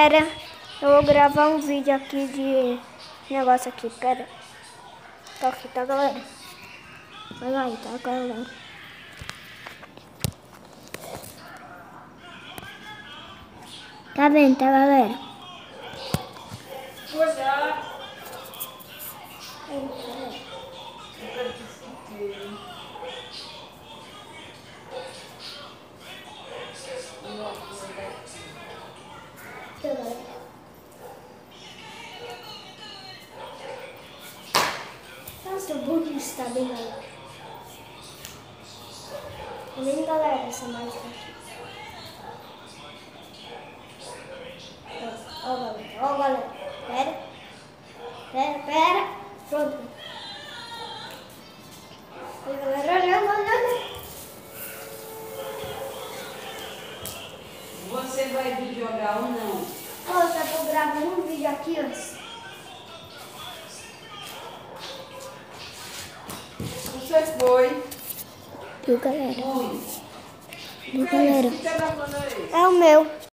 galera, eu vou gravar um vídeo aqui de negócio aqui, pera. Tá aqui, tá galera? Olha aí, tá galera? Tá vendo, tá galera? Nossa, o bug está bem galera. Tá vendo, galera, essa mágica aqui? Ó galera, pera. Pronto. Olha galera, olha. Você vai vir jogar ou não? Ó, eu já tô gravando um vídeo aqui, ó. Você foi? Viu, galera? Fui. Viu, galera? Que telefone é esse? É o meu.